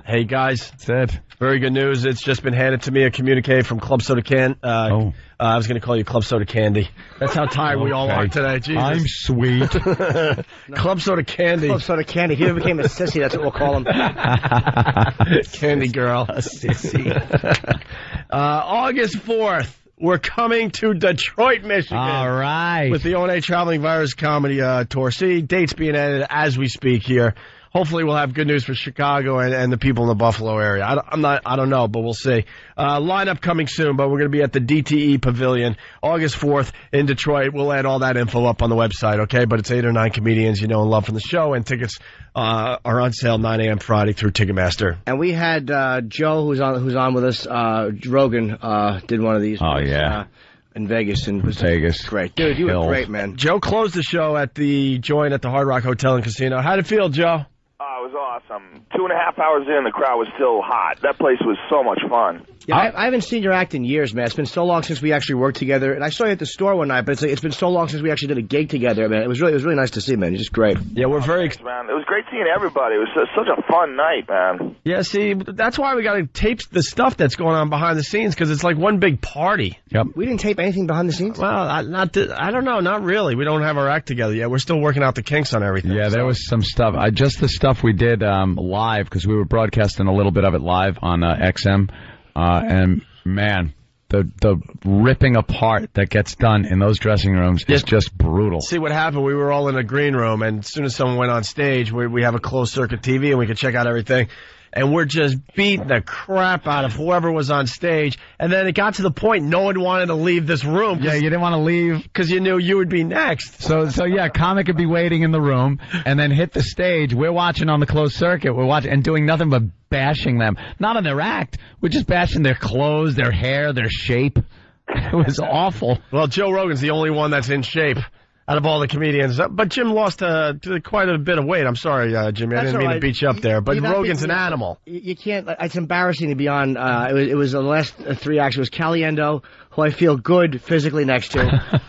Hey, guys. That's it. Very good news. It's just been handed to me, a communique from Club Soda I was going to call you Club Soda Candy. That's how tired we all are today. Jesus. I'm sweet. Club Soda Candy. Club Soda Candy. He became a sissy. That's what we'll call him. Candy girl. A sissy. August 4th. We're coming to Detroit, Michigan. All right. With the O&A Traveling Virus Comedy Tour. See, dates being added as we speak here. Hopefully we'll have good news for Chicago and the people in the Buffalo area. I don't know, but we'll see. Lineup coming soon, but we're going to be at the DTE Pavilion August 4th in Detroit. We'll add all that info up on the website, okay? But it's 8 or 9 comedians you know and love from the show, and tickets are on sale 9 a.m. Friday through Ticketmaster. And we had Joe, who's on with us. Rogan did one of these. Oh, yeah. In Vegas. And was Vegas. Great. Dude, you were great, man. Joe closed the show at the Joint at the Hard Rock Hotel and Casino. How'd it feel, Joe? It was awesome. 2.5 hours in, the crowd was still hot. That place was so much fun. Yeah, I haven't seen your act in years, man. It's been so long since we actually worked together. And I saw you at the store one night, but it's been so long since we actually did a gig together, man. It was really nice to see, man. You're just great. Yeah, we're very... Thanks, man. It was great seeing everybody. It was such a fun night, man. Yeah, see, that's why we got to tape the stuff that's going on behind the scenes, because it's like one big party. Yep. We didn't tape anything behind the scenes? Well, I don't know, not really. We don't have our act together yet. We're still working out the kinks on everything. Yeah, there was some stuff. Just the stuff we did live, because we were broadcasting a little bit of it live on XM, and man, the ripping apart that gets done in those dressing rooms is just brutal. See what happened? We were all in a green room, and as soon as someone went on stage, we have a closed circuit TV, and we could check out everything. And we're just beating the crap out of whoever was on stage. And then it got to the point no one wanted to leave this room. Yeah, you didn't want to leave. Because you knew you would be next. So yeah, comic would be waiting in the room and then hit the stage. We're watching on the closed circuit. We're watching and doing nothing but bashing them. Not on their act. We're just bashing their clothes, their hair, their shape. It was awful. Well, Joe Rogan's the only one that's in shape out of all the comedians. But Jim lost quite a bit of weight. I'm sorry, Jimmy. I didn't mean to beat you up there. But Rogan's an animal. You can't. It's embarrassing to be on. It was the last 3 acts. It was Caliendo, who I feel good physically next to,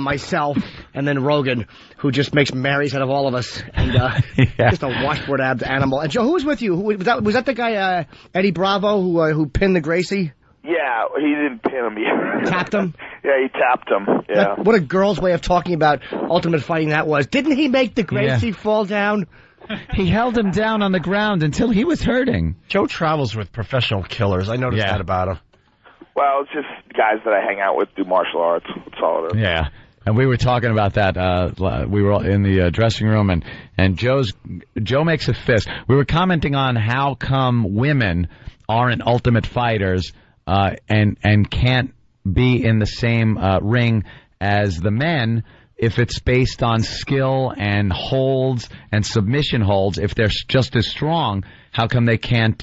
myself, and then Rogan, who just makes Marys out of all of us, and just a washboard abs animal. And Joe, who was with you? Was that the guy Eddie Bravo who pinned the Gracie? Yeah, he didn't pin him yet. Tapped him? Yeah, he tapped him. Yeah. What a girl's way of talking about ultimate fighting that was. Didn't he make the Gracie fall down? He held him down on the ground until he was hurting. Joe travels with professional killers. I noticed that about him. Well, it's just guys that I hang out with do martial arts. That's all it is. Yeah. And we were talking about that. We were in the dressing room, and Joe makes a fist. We were commenting on how come women aren't ultimate fighters and can't be in the same ring as the men if it's based on skill and holds and submission holds. If they're just as strong, how come they can't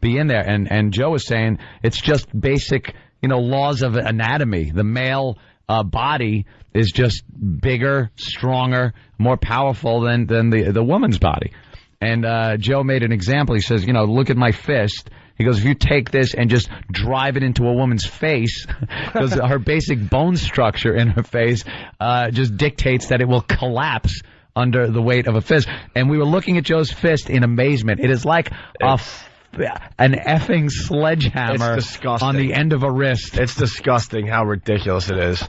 be in there? And Joe was saying it's just basic, laws of anatomy. The male body is just bigger, stronger, more powerful than the woman's body. And Joe made an example. He says, look at my fist. He goes, if you take this and just drive it into a woman's face, because her basic bone structure in her face just dictates that it will collapse under the weight of a fist. And we were looking at Joe's fist in amazement. It is like an effing sledgehammer on the end of a wrist. It's disgusting how ridiculous it is.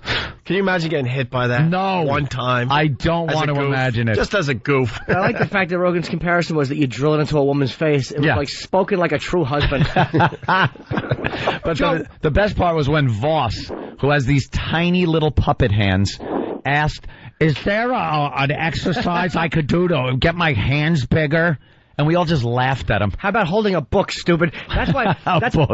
Can you imagine getting hit by that? No. One time? I don't want to imagine it. Just as a goof. I like the fact that Rogan's comparison was that you drill it into a woman's face. It was like spoken like a true husband. But the best part was when Voss, who has these tiny little puppet hands, asked, is there an exercise I could do to get my hands bigger? And we all just laughed at him. How about holding a book, stupid? That's why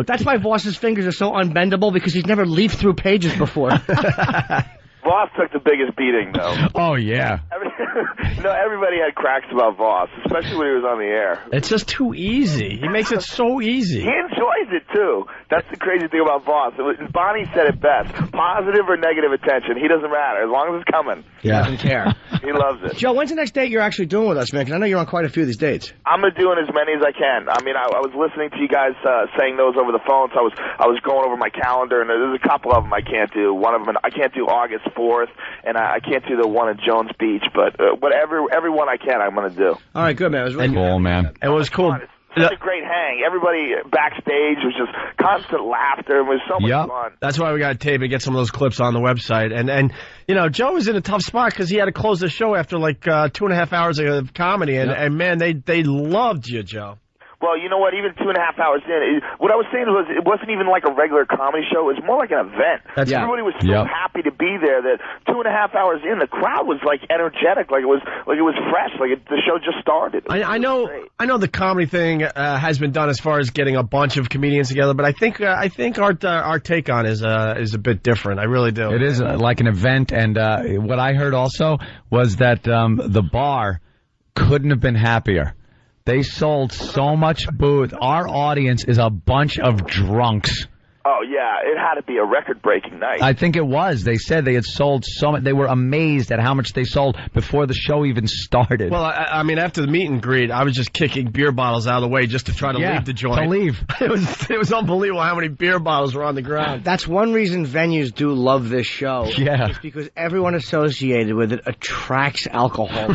that's why Voss's fingers are so unbendable, because he's never leafed through pages before. Voss took the biggest beating, though. Oh, yeah. Everybody had cracks about Voss, especially when he was on the air. It's just too easy. He makes it so easy. He enjoys it, too. That's the crazy thing about Voss. Bonnie said it best. Positive or negative attention, he doesn't matter, as long as it's coming. He doesn't care. He loves it. Joe, when's the next date you're actually doing with us, man? Because I know you're on quite a few of these dates. I'm doing as many as I can. I mean, I was listening to you guys saying those over the phone, so I was going over my calendar, and there's a couple of them I can't do. One of them, I can't do August 4th, and I can't do the one at Jones Beach, but every one I can, I'm going to do. All right, good, man. It was really cool, man. It was cool. such a great hang. Everybody backstage was just constant laughter. It was so much fun. That's why we got to tape and get some of those clips on the website. And you know, Joe was in a tough spot because he had to close the show after like 2.5 hours of comedy. And man, they loved you, Joe. Well, you know what? Even 2.5 hours in, what I was saying was it wasn't even like a regular comedy show. It was more like an event. Everybody was so happy to be there that 2.5 hours in, the crowd was like energetic, like it was fresh, like the show just started. I know the comedy thing has been done as far as getting a bunch of comedians together, but I think our take on it is a bit different. I really do. It is like an event, and what I heard also was that the bar couldn't have been happier. They sold so much booze. Our audience is a bunch of drunks. Oh, yeah. It had to be a record-breaking night. I think it was. They said they had sold so much. They were amazed at how much they sold before the show even started. Well, I mean, after the meet and greet, I was just kicking beer bottles out of the way just to try to leave the joint. To leave. It was unbelievable how many beer bottles were on the ground. That's one reason venues do love this show. Yeah. It's because everyone associated with it attracts alcohol.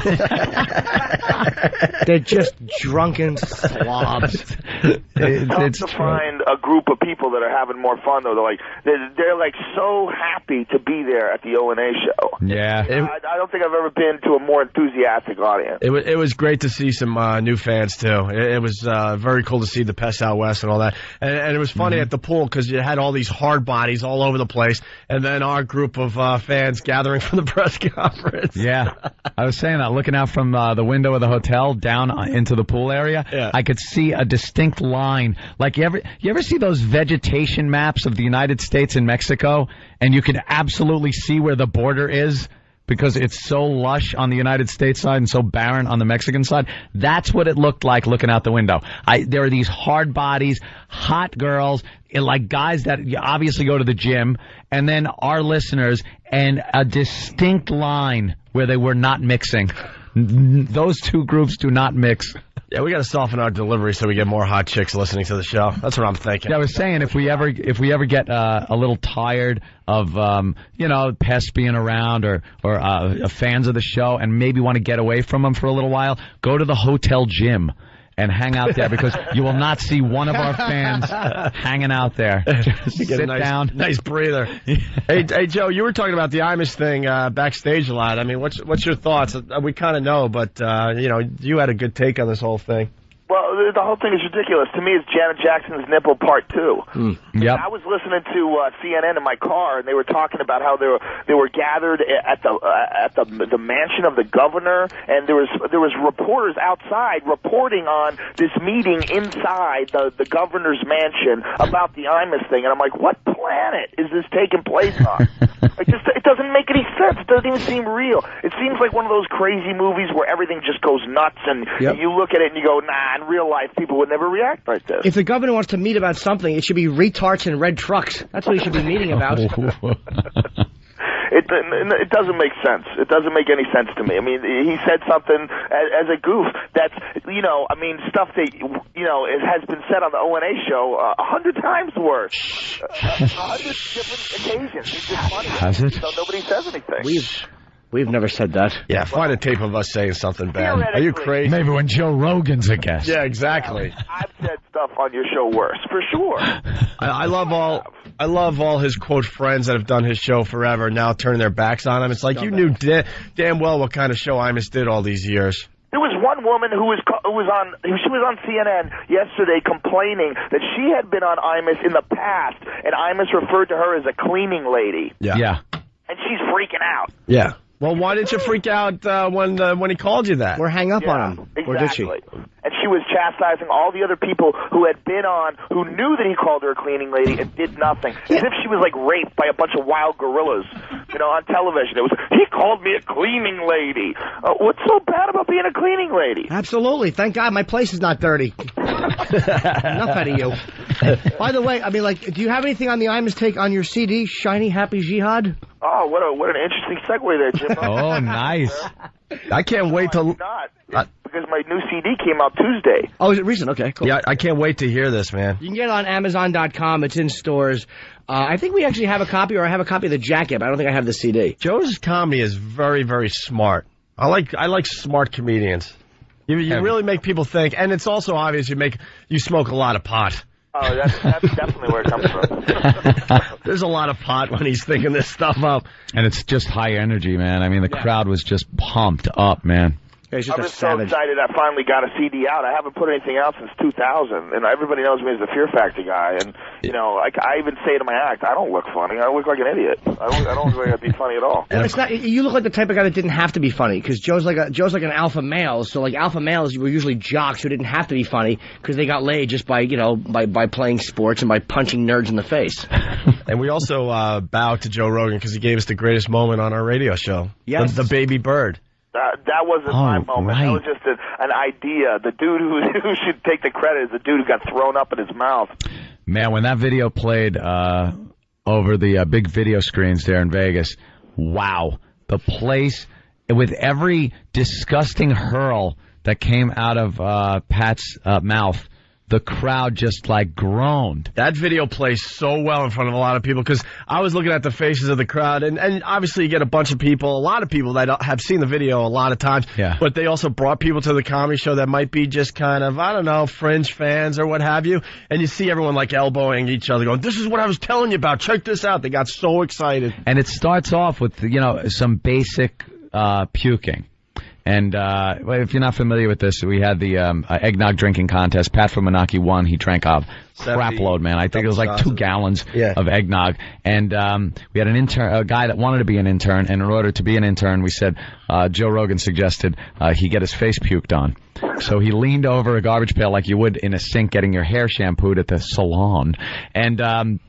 They're just drunken slobs. It's tough to find a group of people that are having more fun, though. They're like so happy to be there at the O&A show. Yeah. I don't think I've ever been to a more enthusiastic audience. It was great to see some new fans, too. It was very cool to see the Pest Out West and all that. And it was funny at the pool because you had all these hard bodies all over the place, and then our group of fans gathering for the press conference. Yeah. I was saying that, looking out from the window of the hotel down into the pool area, I could see a distinct line. Like, you ever see those vegetation maps of the United States and Mexico, and you can absolutely see where the border is because it's so lush on the United States side and so barren on the Mexican side? That's what it looked like looking out the window. There are these hard bodies, hot girls, like guys that obviously go to the gym, and then our listeners, and a distinct line where they were not mixing. Those two groups do not mix. Yeah, we got to soften our delivery so we get more hot chicks listening to the show. That's what I'm thinking. Yeah, I was saying if we ever get a little tired of pests being around or fans of the show and maybe want to get away from them for a little while, go to the hotel gym and hang out there because you will not see one of our fans hanging out there. Just sit down. Nice breather. Hey, Joe, you were talking about the Imus thing backstage a lot. I mean, what's your thoughts? We kind of know, but you had a good take on this whole thing. Well, the whole thing is ridiculous. To me, it's Janet Jackson's Nipple Part 2. Yep. I was listening to CNN in my car, and they were talking about how they were gathered at the mansion of the governor, and there was reporters outside reporting on this meeting inside the governor's mansion about the Imus thing. And I'm like, what planet is this taking place on? It doesn't make any sense. It doesn't even seem real. It seems like one of those crazy movies where everything just goes nuts, and you look at it and you go, nah. In real life, people would never react like this. If the governor wants to meet about something, it should be retards and red trucks. That's what he should be meeting about. It doesn't make sense. It doesn't make any sense to me. I mean, he said something as a goof that's, stuff that, it has been said on the O&A show 100 times worse. 100 different occasions. It's just funny. Has it? So nobody says anything. We've never said that. Yeah, find a tape of us saying something bad. Are you crazy? Maybe when Joe Rogan's a guest. Yeah, exactly. I've said stuff on your show worse, for sure. I love all his quote friends that have done his show forever now turning their backs on him. It's like you knew damn well what kind of show Imus did all these years. There was one woman who was on CNN yesterday complaining that she had been on Imus in the past, and Imus referred to her as a cleaning lady. Yeah. And she's freaking out. Yeah. Well, why didn't you freak out when he called you that? Or hang up on him. Exactly. Or did she? And she was chastising all the other people who had been on, who knew that he called her a cleaning lady and did nothing. As if she was like raped by a bunch of wild gorillas, on television. It was, he called me a cleaning lady. What's so bad about being a cleaning lady? Absolutely. Thank God my place is not dirty. Enough out of you. By the way, do you have anything on the Imus take on your CD, Shiny Happy Jihad? Oh, what an interesting segue there, Jim. Oh, nice. I can't wait to... Because my new CD came out Tuesday. Oh, is it recent? Okay, cool. Yeah, I can't wait to hear this, man. You can get it on Amazon.com. It's in stores. I think we actually have a copy, or I have a copy of the jacket, but I don't think I have the CD. Joe's comedy is very, very smart. I like smart comedians. You really make people think, and it's also obvious you smoke a lot of pot. Oh, that's definitely where it comes from. There's a lot of pot when he's thinking this stuff up. And it's just high energy, man. I mean, the crowd was just pumped up, man. I'm just so excited I finally got a CD out. I haven't put anything out since 2000, and everybody knows me as the Fear Factor guy. And, you know, like I even say to my act, I don't look funny. I look like an idiot. I don't look like I'd be funny at all. Well, it's not. You look like the type of guy that didn't have to be funny, because Joe's like an alpha male. So like alpha males were usually jocks who didn't have to be funny because they got laid just by playing sports and by punching nerds in the face. And we also bow to Joe Rogan because he gave us the greatest moment on our radio show. Yes, the baby bird. That wasn't my moment. Right. That was just an idea. The dude who should take the credit is the dude who got thrown up in his mouth. Man, when that video played over the big video screens there in Vegas, wow. The place, with every disgusting hurl that came out of Pat's mouth, the crowd just, like, groaned. That video plays so well in front of a lot of people because I was looking at the faces of the crowd, and obviously you get a bunch of people, a lot of people that have seen the video a lot of times, but they also brought people to the comedy show that might be just kind of, I don't know, fringe fans or what have you, and you see everyone, like, elbowing each other going, this is what I was telling you about, check this out. They got so excited. And it starts off with, you know, some basic puking. And if you're not familiar with this, we had the eggnog drinking contest. Pat from Menaki won. He drank a crap load, man. I think it was like 2 gallons of eggnog. And we had a guy that wanted to be an intern. And in order to be an intern, we said Joe Rogan suggested he get his face puked on. So he leaned over a garbage pail like you would in a sink getting your hair shampooed at the salon. And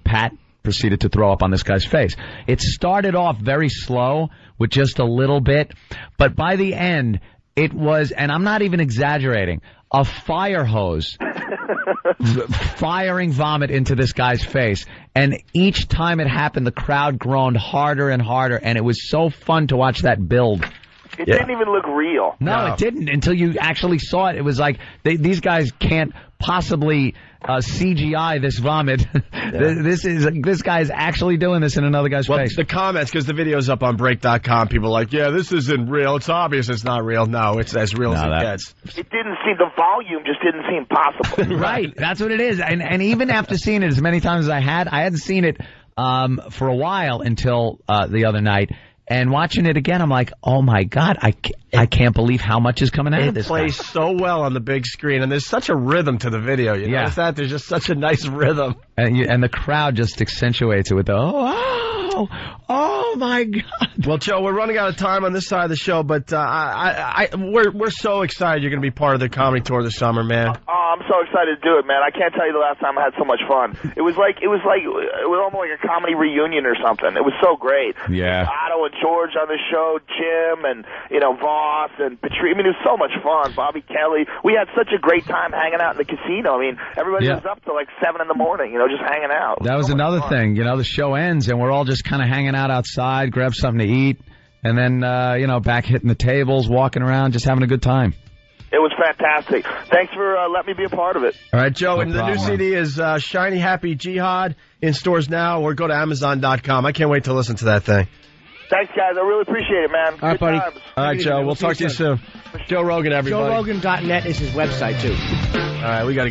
Pat proceeded to throw up on this guy's face. It started off very slow with just a little bit, but by the end, it was, and I'm not even exaggerating, a fire hose firing vomit into this guy's face. And each time it happened, the crowd groaned harder and harder, and it was so fun to watch that build. It didn't even look real. No, it didn't until you actually saw it. It was like these guys can't possibly CGI this vomit. This guy is actually doing this in another guy's face. The comments, because the video's up on break.com, people are like, yeah, this isn't real. It's obvious it's not real. No, it's as real as it gets. It didn't seem, the volume just didn't seem possible. Right, that's what it is. And even after seeing it as many times as I hadn't seen it for a while until the other night. And watching it again, I'm like, oh, my God, I can't believe how much is coming out of this. It plays so well on the big screen, and there's such a rhythm to the video. You notice that? There's just such a nice rhythm. And the crowd just accentuates it with the, oh, my God. Well, Joe, we're running out of time on this side of the show, but we're so excited you're going to be part of the comedy tour this summer, man. Oh, I'm so excited to do it, man. I can't tell you the last time I had so much fun. It was almost like a comedy reunion or something. It was so great. Yeah. Otto and George on the show, Jim and, Voss and Patrice. I mean, it was so much fun. Bobby Kelly. We had such a great time hanging out in the casino. I mean, everybody was up till like 7 in the morning, just hanging out. That was so another thing. The show ends and we're all just kind of hanging out outside, grab something to eat, and then, back hitting the tables, walking around, just having a good time. It was fantastic. Thanks for letting me be a part of it. All right, Joe, and the new CD is Shiny Happy Jihad, in stores now, or go to Amazon.com. I can't wait to listen to that thing. Thanks, guys. I really appreciate it, man. All right, buddy. Times. All right, Joe. We'll talk to you soon. Joe Rogan, everybody. JoeRogan.net is his website, too. All right, we got to get